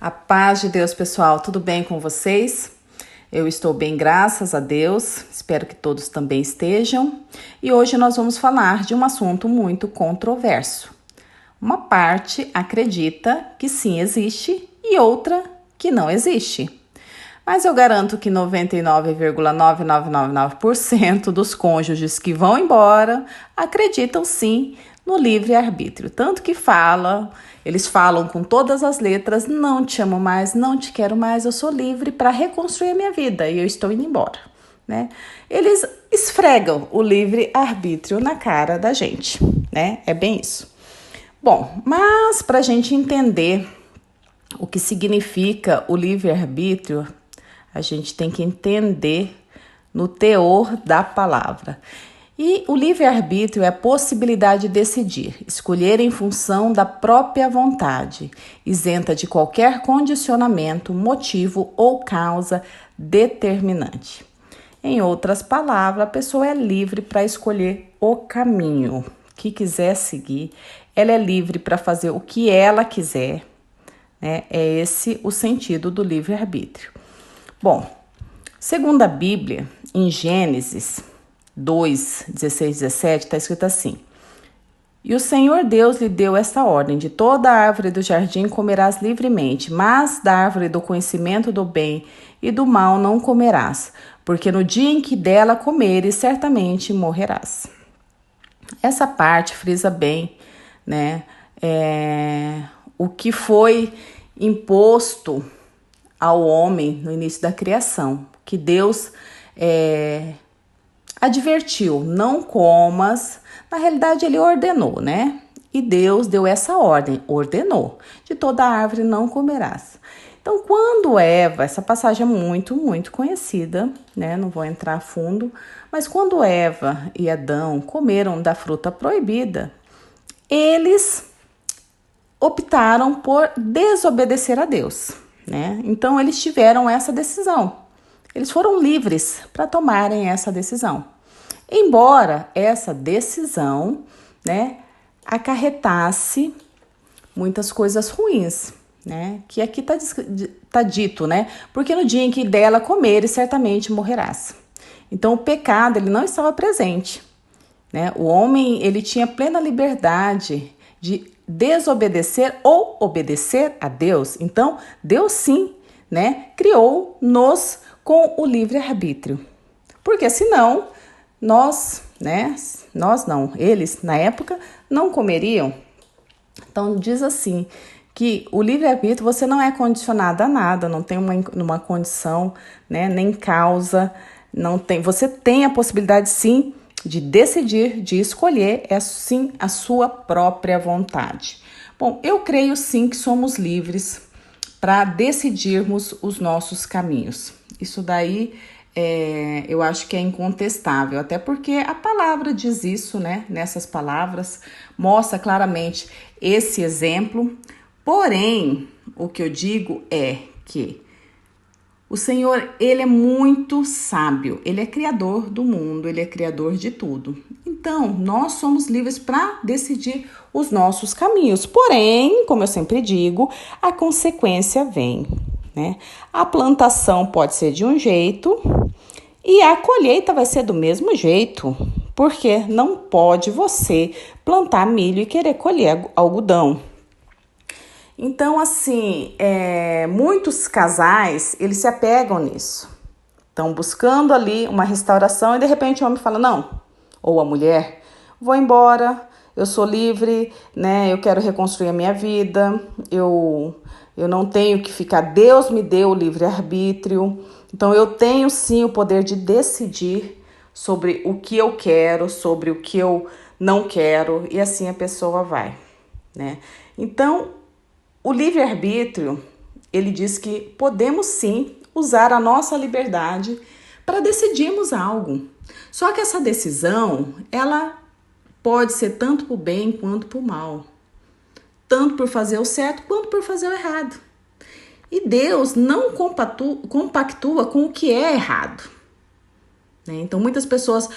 A paz de Deus, pessoal, tudo bem com vocês? Eu estou bem, graças a Deus, espero que todos também estejam. E hoje nós vamos falar de um assunto muito controverso. Uma parte acredita que sim existe e outra que não existe. Mas eu garanto que 99,9999% dos cônjuges que vão embora acreditam sim no livre-arbítrio. Tanto que eles falam com todas as letras: não te amo mais, não te quero mais, eu sou livre para reconstruir a minha vida e eu estou indo embora, né? Eles esfregam o livre-arbítrio na cara da gente, né? É bem isso. Bom, mas para a gente entender o que significa o livre-arbítrio, a gente tem que entender no teor da palavra. E o livre-arbítrio é a possibilidade de decidir, escolher em função da própria vontade, isenta de qualquer condicionamento, motivo ou causa determinante. Em outras palavras, a pessoa é livre para escolher o caminho que quiser seguir, ela é livre para fazer o que ela quiser, né? É esse o sentido do livre-arbítrio. Bom, segundo a Bíblia, em Gênesis 2, 16, 17, está escrito assim: E o Senhor Deus lhe deu esta ordem: de toda a árvore do jardim comerás livremente, mas da árvore do conhecimento do bem e do mal não comerás, porque no dia em que dela comeres, certamente morrerás. Essa parte frisa bem, né, o que foi imposto ao homem no início da criação, que Deus advertiu: não comas. Na realidade, ele ordenou, né? E Deus deu essa ordem, ordenou: de toda árvore não comerás. Então, quando Eva, essa passagem é muito, muito conhecida, né? Não vou entrar a fundo, mas quando Eva e Adão comeram da fruta proibida, eles optaram por desobedecer a Deus, né? Então, eles tiveram essa decisão. Eles foram livres para tomarem essa decisão. Embora essa decisão, né, acarretasse muitas coisas ruins, né? Que aqui tá dito, né? Porque no dia em que dela comeres, certamente morrerás. Então, o pecado, ele não estava presente, né? O homem, ele tinha plena liberdade de desobedecer ou obedecer a Deus. Então, Deus sim, né, criou-nos com o livre-arbítrio. Porque senão, eles, na época, não comeriam. Então, diz assim, que o livre-arbítrio, você não é condicionado a nada, não tem uma condição, né, nem causa, você tem a possibilidade, sim, de decidir, de escolher, sim, a sua própria vontade. Bom, eu creio, sim, que somos livres para decidirmos os nossos caminhos. Isso daí eu acho que é incontestável, até porque a palavra diz isso, né? Nessas palavras, mostra claramente esse exemplo. Porém, o que eu digo é que o Senhor, ele é muito sábio, ele é criador do mundo, ele é criador de tudo. Então, nós somos livres para decidir os nossos caminhos. Porém, como eu sempre digo, a consequência vem, né? A plantação pode ser de um jeito e a colheita vai ser do mesmo jeito, porque não pode você plantar milho e querer colher algodão. Então, assim, muitos casais, eles se apegam nisso. Estão buscando ali uma restauração e, de repente, o homem fala: não, ou a mulher: vou embora, eu sou livre, né? Eu quero reconstruir a minha vida, eu não tenho que ficar, Deus me deu o livre-arbítrio, então eu tenho sim o poder de decidir sobre o que eu quero, sobre o que eu não quero, e assim a pessoa vai, né? Então, o livre-arbítrio, ele diz que podemos sim usar a nossa liberdade para decidirmos algo. Só que essa decisão, ela pode ser tanto para o bem quanto para o mal. Tanto por fazer o certo quanto por fazer o errado. E Deus não compactua com o que é errado, né? Então, muitas pessoas,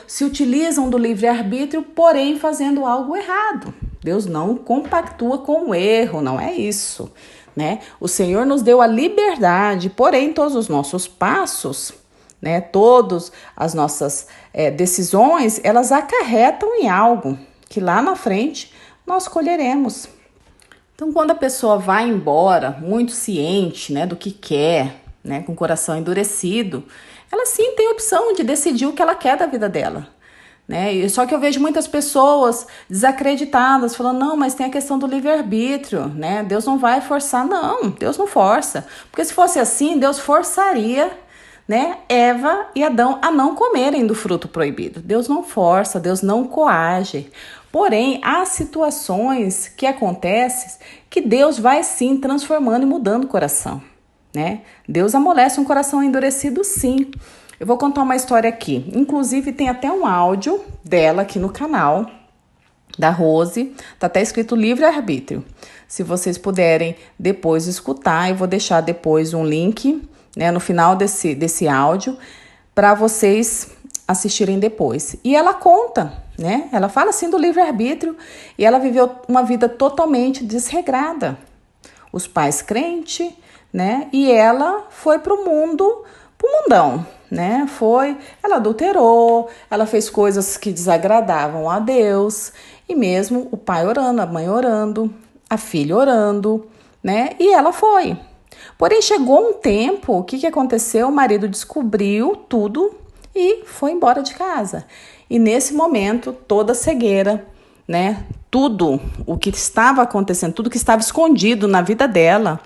se utilizam do livre-arbítrio, porém fazendo algo errado. Deus não compactua com o erro, não é isso, né? O Senhor nos deu a liberdade, porém todos os nossos passos, né, todas as nossas decisões, elas acarretam em algo que lá na frente nós colheremos. Então, quando a pessoa vai embora muito ciente, né, do que quer, né, com o coração endurecido, ela sim tem a opção de decidir o que ela quer da vida dela. Né? Só que eu vejo muitas pessoas desacreditadas, falando, não, mas tem a questão do livre-arbítrio, né? Deus não vai forçar. Não, Deus não força. Porque se fosse assim, Deus forçaria, né, Eva e Adão a não comerem do fruto proibido. Deus não força, Deus não coage. Porém, há situações que acontecem que Deus vai sim transformando e mudando o coração, né? Deus amolece um coração endurecido, sim. Eu vou contar uma história aqui. Inclusive, tem até um áudio dela aqui no canal, da Rose. Tá até escrito livre-arbítrio. Se vocês puderem depois escutar, eu vou deixar depois um link, né, no final desse áudio, para vocês assistirem depois. E ela conta, né? Ela fala assim do livre-arbítrio e ela viveu uma vida totalmente desregrada. Os pais crentes, né? E ela foi pro mundão, né? Ela adulterou, ela fez coisas que desagradavam a Deus, e mesmo o pai orando, a mãe orando, a filha orando, né? E ela foi. Porém, chegou um tempo, o que aconteceu? O marido descobriu tudo e foi embora de casa. E nesse momento, toda a cegueira, né? Tudo o que estava acontecendo, tudo que estava escondido na vida dela,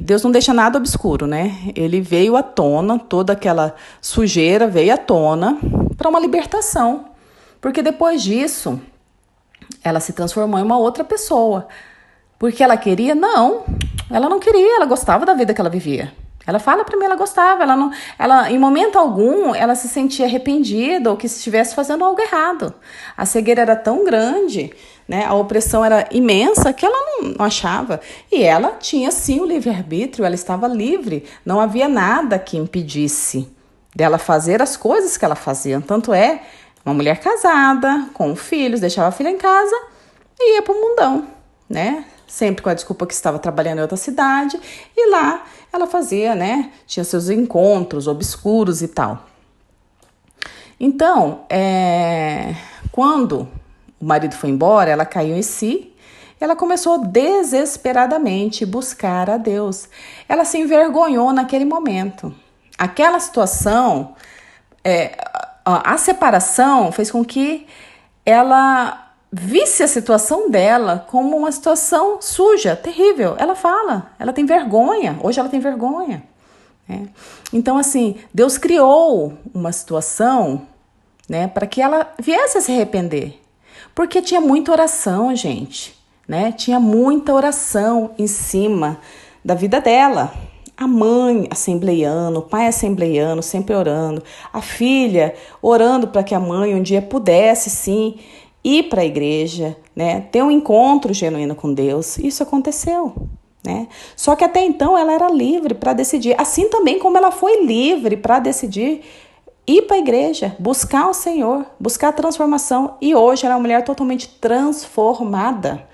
Deus não deixa nada obscuro, né? Ele veio à tona, toda aquela sujeira veio à tona para uma libertação. Porque depois disso, ela se transformou em uma outra pessoa. Porque ela queria? Não, ela não queria, ela gostava da vida que ela vivia. Ela fala para mim, ela gostava, ela em momento algum, ela se sentia arrependida ou que estivesse fazendo algo errado. A cegueira era tão grande, né, a opressão era imensa que ela não achava. E ela tinha sim o livre-arbítrio, ela estava livre, não havia nada que impedisse dela fazer as coisas que ela fazia. Tanto é, uma mulher casada, com filhos, deixava a filha em casa e ia para o mundão, né? Sempre com a desculpa que estava trabalhando em outra cidade, e lá ela fazia, né? Tinha seus encontros obscuros e tal. Então, quando o marido foi embora, ela caiu em si, ela começou desesperadamente buscar a Deus. Ela se envergonhou naquele momento. Aquela situação, a separação fez com que ela visse a situação dela como uma situação suja, terrível. Ela fala, ela tem vergonha. Hoje ela tem vergonha. Né? Então, assim, Deus criou uma situação, né, para que ela viesse a se arrepender. Porque tinha muita oração, gente. Né? Tinha muita oração em cima da vida dela. A mãe assembleiana, o pai assembleiano, sempre orando. A filha orando para que a mãe um dia pudesse, sim, ir para a igreja, né? Ter um encontro genuíno com Deus. Isso aconteceu, né? Só que até então ela era livre para decidir. Assim também como ela foi livre para decidir ir para a igreja, buscar o Senhor, buscar a transformação. E hoje ela é uma mulher totalmente transformada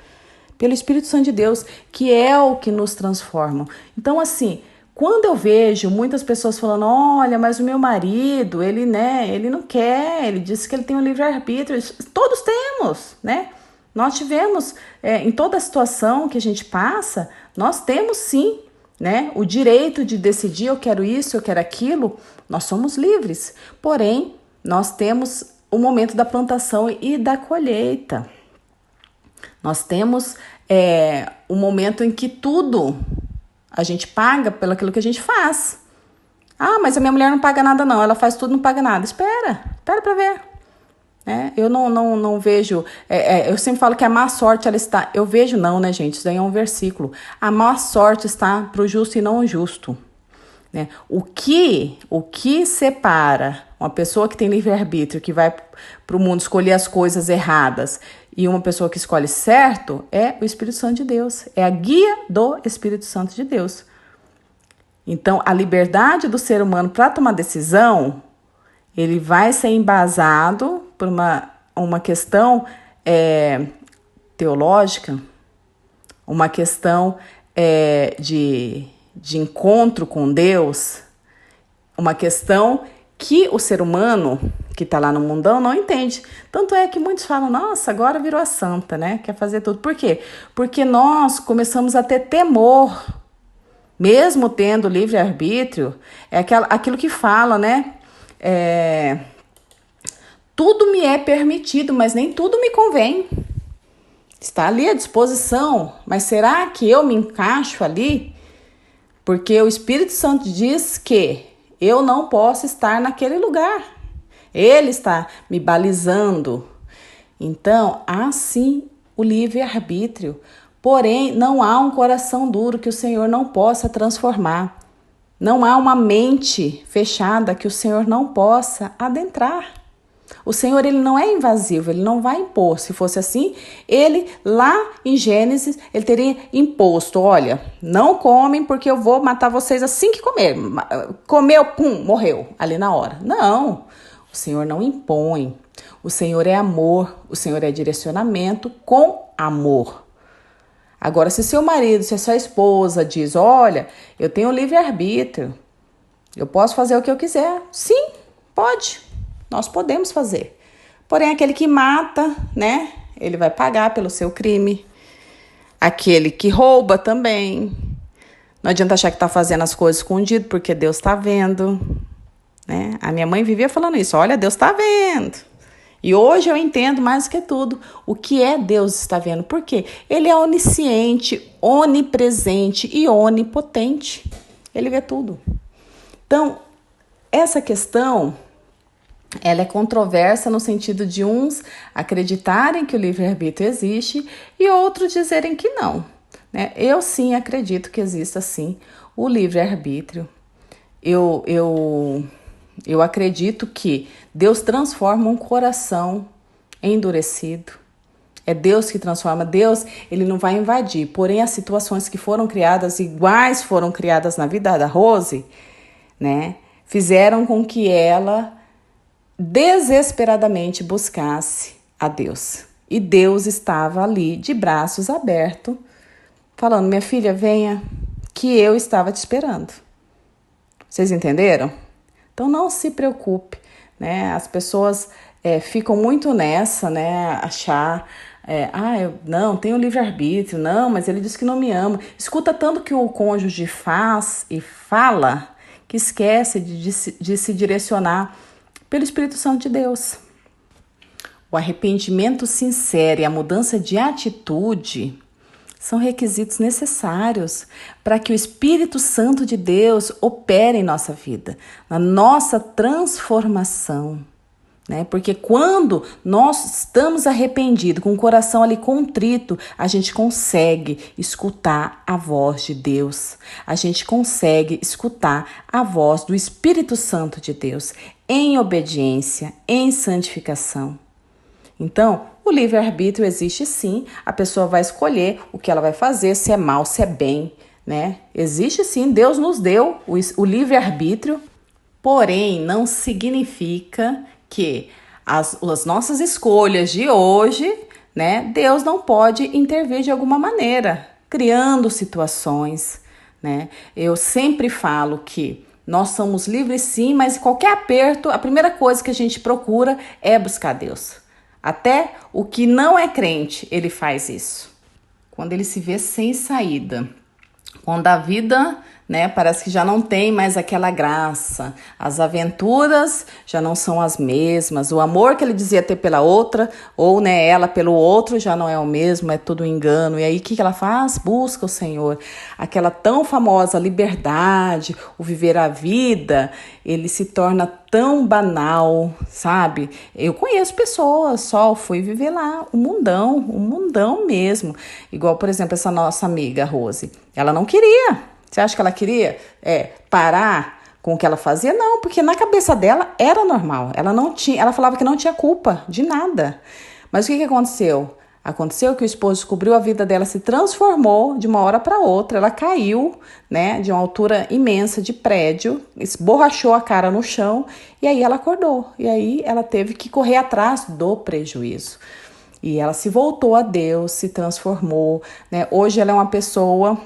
pelo Espírito Santo de Deus, que é o que nos transforma. Então, assim, quando eu vejo muitas pessoas falando, olha, mas o meu marido, ele não quer, ele disse que ele tem um livre-arbítrio. Todos temos, né? Nós tivemos, em toda a situação que a gente passa, nós temos sim, né, o direito de decidir, eu quero isso, eu quero aquilo. Nós somos livres, porém, nós temos o momento da plantação e da colheita. Nós temos o momento em que tudo a gente paga pelo aquilo que a gente faz. Ah, mas a minha mulher não paga nada não, ela faz tudo e não paga nada. Espera para ver. Eu não vejo, eu sempre falo que a má sorte ela está, eu vejo não, né, gente, isso daí é um versículo. A má sorte está para o justo e não o justo. Né? O que separa uma pessoa que tem livre-arbítrio, que vai para o mundo escolher as coisas erradas, e uma pessoa que escolhe certo, é o Espírito Santo de Deus. É a guia do Espírito Santo de Deus. Então, a liberdade do ser humano para tomar decisão, ele vai ser embasado por uma questão teológica, uma questão de encontro com Deus, uma questão que o ser humano que está lá no mundão não entende. Tanto é que muitos falam, nossa, agora virou a santa, né? Quer fazer tudo. Por quê? Porque nós começamos a ter temor, mesmo tendo livre-arbítrio, aquilo que fala, né? Tudo me é permitido, mas nem tudo me convém. Está ali à disposição, mas será que eu me encaixo ali? Porque o Espírito Santo diz que eu não posso estar naquele lugar. Ele está me balizando. Então, há sim o livre-arbítrio. Porém, não há um coração duro que o Senhor não possa transformar. Não há uma mente fechada que o Senhor não possa adentrar. O Senhor, ele não é invasivo, ele não vai impor. Se fosse assim, ele lá em Gênesis, ele teria imposto, olha, não comem porque eu vou matar vocês assim que comer. Comeu, pum, morreu ali na hora. Não, o Senhor não impõe. O Senhor é amor, o Senhor é direcionamento com amor. Agora, se seu marido, se a sua esposa diz, olha, eu tenho livre-arbítrio, eu posso fazer o que eu quiser. Sim, pode. Nós podemos fazer. Porém, aquele que mata, né? Ele vai pagar pelo seu crime. Aquele que rouba também. Não adianta achar que está fazendo as coisas escondido, porque Deus está vendo. Né? A minha mãe vivia falando isso. Olha, Deus está vendo. E hoje eu entendo mais do que tudo o que é Deus está vendo. Por quê? Ele é onisciente, onipresente e onipotente. Ele vê tudo. Então, essa questão, ela é controversa no sentido de uns acreditarem que o livre-arbítrio existe e outros dizerem que não. Né? Eu sim acredito que exista sim o livre-arbítrio. Eu acredito que Deus transforma um coração endurecido. É Deus que transforma. Deus, ele não vai invadir. Porém, as situações que foram criadas, iguais foram criadas na vida da Rose, né, fizeram com que ela desesperadamente buscasse a Deus. E Deus estava ali de braços abertos, falando, minha filha, venha, que eu estava te esperando. Vocês entenderam? Então não se preocupe, né? As pessoas ficam muito nessa, né? Achar, eu não, tenho livre-arbítrio, não, mas ele diz que não me ama. Escuta tanto que o cônjuge faz e fala que esquece de se direcionar pelo Espírito Santo de Deus. O arrependimento sincero e a mudança de atitude são requisitos necessários para que o Espírito Santo de Deus opere em nossa vida, na nossa transformação. Né? Porque quando nós estamos arrependidos, com o coração ali contrito, a gente consegue escutar a voz de Deus. A gente consegue escutar a voz do Espírito Santo de Deus em obediência, em santificação. Então, o livre-arbítrio existe sim, a pessoa vai escolher o que ela vai fazer, se é mal, se é bem, né? Existe sim, Deus nos deu o livre-arbítrio, porém não significa que as nossas escolhas de hoje, né, Deus não pode intervir de alguma maneira, criando situações, né? Eu sempre falo que nós somos livres sim, mas em qualquer aperto, a primeira coisa que a gente procura é buscar Deus. Até o que não é crente, ele faz isso. Quando ele se vê sem saída, quando a vida, né, parece que já não tem mais aquela graça, as aventuras já não são as mesmas, o amor que ele dizia ter pela outra, ou né, ela pelo outro já não é o mesmo, é tudo um engano. E aí o que ela faz? Busca o Senhor. Aquela tão famosa liberdade, o viver a vida, ele se torna tão banal, sabe? Eu conheço pessoas, só fui viver lá, um mundão mesmo. Igual, por exemplo, essa nossa amiga Rose, ela não queria. Você acha que ela queria parar com o que ela fazia? Não, porque na cabeça dela era normal. Ela falava que não tinha culpa de nada. Mas o que aconteceu? Aconteceu que o esposo descobriu, a vida dela se transformou de uma hora para outra. Ela caiu, né, de uma altura imensa de prédio, esborrachou a cara no chão e aí ela acordou. E aí ela teve que correr atrás do prejuízo. E ela se voltou a Deus, se transformou, né? Hoje ela é uma pessoa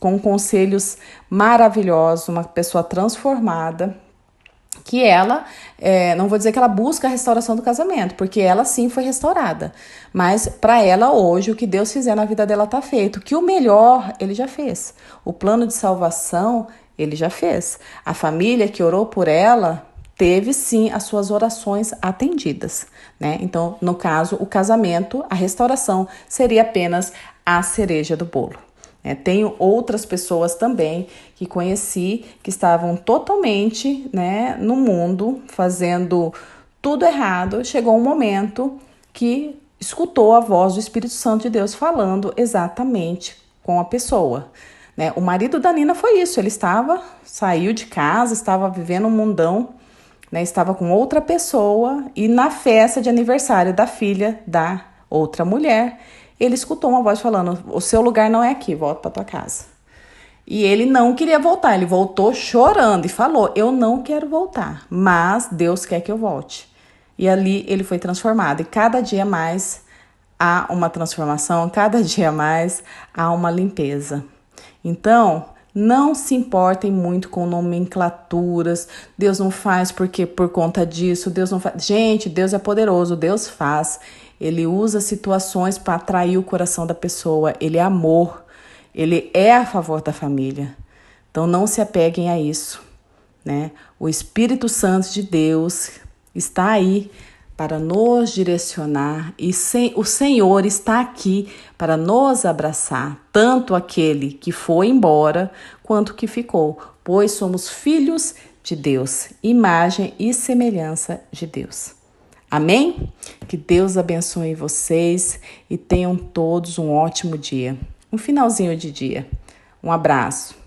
com conselhos maravilhosos, uma pessoa transformada, que ela, não vou dizer que ela busca a restauração do casamento, porque ela sim foi restaurada, mas para ela hoje, o que Deus fizer na vida dela está feito, que o melhor ele já fez, o plano de salvação ele já fez, a família que orou por ela teve sim as suas orações atendidas, né? Então, no caso, o casamento, a restauração seria apenas a cereja do bolo. Tenho outras pessoas também que conheci que estavam totalmente, né, no mundo, fazendo tudo errado. Chegou um momento que escutou a voz do Espírito Santo de Deus falando exatamente com a pessoa. Né? O marido da Nina foi isso, ele saiu de casa, estava vivendo um mundão, né, estava com outra pessoa e na festa de aniversário da filha da outra mulher, ele escutou uma voz falando, o seu lugar não é aqui, volta para tua casa. E ele não queria voltar, ele voltou chorando e falou, eu não quero voltar, mas Deus quer que eu volte. E ali ele foi transformado e cada dia mais há uma transformação, cada dia mais há uma limpeza. Então, não se importem muito com nomenclaturas. Deus não faz porque por conta disso. Deus não faz. Gente, Deus é poderoso. Deus faz. Ele usa situações para atrair o coração da pessoa. Ele é amor. Ele é a favor da família. Então não se apeguem a isso, né? O Espírito Santo de Deus está aí para nos direcionar e o Senhor está aqui para nos abraçar, tanto aquele que foi embora quanto o que ficou, pois somos filhos de Deus, imagem e semelhança de Deus. Amém? Que Deus abençoe vocês e tenham todos um ótimo dia, um finalzinho de dia. Um abraço.